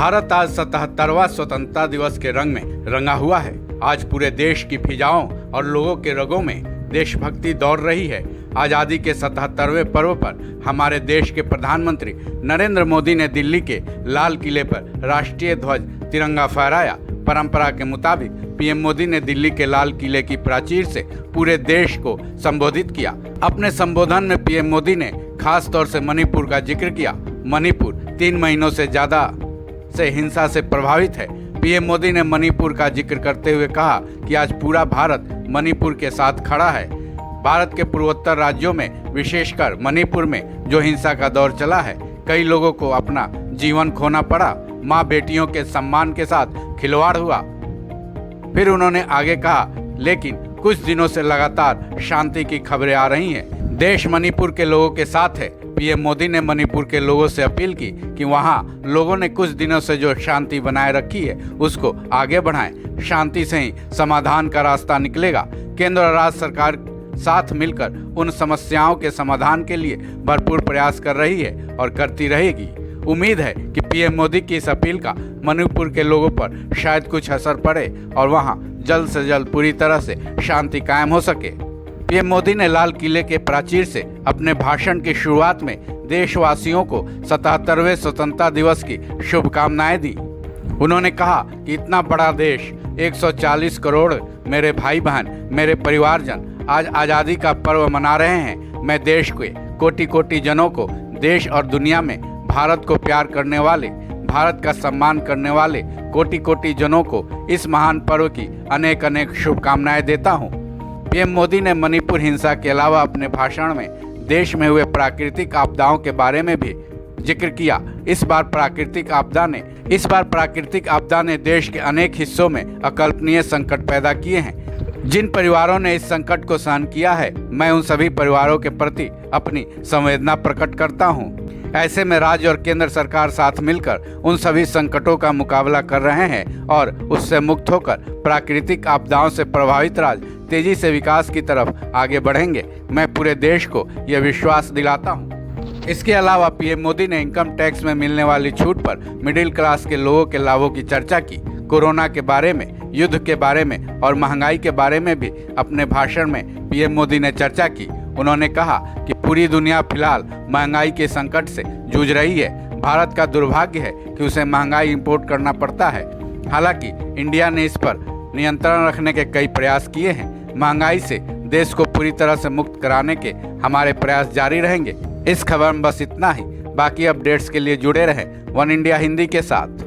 भारत आज 77वां स्वतंत्रता दिवस के रंग में रंगा हुआ है। आज पूरे देश की फिजाओं और लोगों के रगों में देशभक्ति दौड़ रही है। आज़ादी के 77वें पर्व पर हमारे देश के प्रधानमंत्री नरेंद्र मोदी ने दिल्ली के लाल किले पर राष्ट्रीय ध्वज तिरंगा फहराया। परंपरा के मुताबिक पीएम मोदी ने दिल्ली के लाल किले की प्राचीर से पूरे देश को संबोधित किया। अपने संबोधन में पीएम मोदी ने खास तौर से मणिपुर का जिक्र किया। मणिपुर 3 महीनों से ज्यादा से हिंसा से प्रभावित है। पीएम मोदी ने मणिपुर का जिक्र करते हुए कहा कि आज पूरा भारत मणिपुर के साथ खड़ा है। भारत के पूर्वोत्तर राज्यों में विशेषकर मणिपुर में जो हिंसा का दौर चला है, कई लोगों को अपना जीवन खोना पड़ा। माँ बेटियों के सम्मान के साथ खिलवाड़ हुआ। फिर उन्होंने आगे कहा, लेकिन कुछ दिनों से लगातार शांति की खबरें आ रही हैं। देश मणिपुर के लोगों के साथ है। पीएम मोदी ने मणिपुर के लोगों से अपील की कि वहाँ लोगों ने कुछ दिनों से जो शांति बनाए रखी है उसको आगे बढ़ाएं। शांति से ही समाधान का रास्ता निकलेगा। केंद्र और राज्य सरकार साथ मिलकर उन समस्याओं के समाधान के लिए भरपूर प्रयास कर रही है और करती रहेगी। उम्मीद है कि पीएम मोदी की इस अपील का मणिपुर के लोगों पर शायद कुछ असर पड़े और वहां जल्द से जल्द पूरी तरह से शांति कायम हो सके। पीएम मोदी ने लाल किले के प्राचीर से अपने भाषण की शुरुआत में देशवासियों को 77वें स्वतंत्रता दिवस की शुभकामनाएं दी। उन्होंने कहा कि इतना बड़ा देश, 140 करोड़ मेरे भाई बहन, मेरे परिवारजन आज आज़ादी का पर्व मना रहे हैं। मैं देश के कोटि कोटि जनों को, देश और दुनिया में भारत को प्यार करने वाले, भारत का सम्मान करने वाले कोटि कोटि जनों को इस महान पर्व की अनेक अनेक शुभकामनाएं देता हूं। पीएम मोदी ने मणिपुर हिंसा के अलावा अपने भाषण में देश में हुए प्राकृतिक आपदाओं के बारे में भी जिक्र किया। इस बार प्राकृतिक आपदा ने देश के अनेक हिस्सों में अकल्पनीय संकट पैदा किए हैं। जिन परिवारों ने इस संकट को सहन किया है, मैं उन सभी परिवारों के प्रति अपनी संवेदना प्रकट करता हूं। ऐसे में राज्य और केंद्र सरकार साथ मिलकर उन सभी संकटों का मुकाबला कर रहे हैं और उससे मुक्त होकर प्राकृतिक आपदाओं से प्रभावित राज्य तेजी से विकास की तरफ आगे बढ़ेंगे। मैं पूरे देश को यह विश्वास दिलाता हूं। इसके अलावा पीएम मोदी ने इनकम टैक्स में मिलने वाली छूट पर मिडिल क्लास के लोगों के लाभों की चर्चा की। कोरोना के बारे में, युद्ध के बारे में और महंगाई के बारे में भी अपने भाषण में पीएम मोदी ने चर्चा की। उन्होंने कहा कि पूरी दुनिया फिलहाल महंगाई के संकट से जूझ रही है। भारत का दुर्भाग्य है कि उसे महंगाई इंपोर्ट करना पड़ता है। हालांकि इंडिया ने इस पर नियंत्रण रखने के कई प्रयास किए हैं। महंगाई से देश को पूरी तरह से मुक्त कराने के हमारे प्रयास जारी रहेंगे। इस खबर में बस इतना ही। बाकी अपडेट्स के लिए जुड़े रहें वन इंडिया हिंदी के साथ।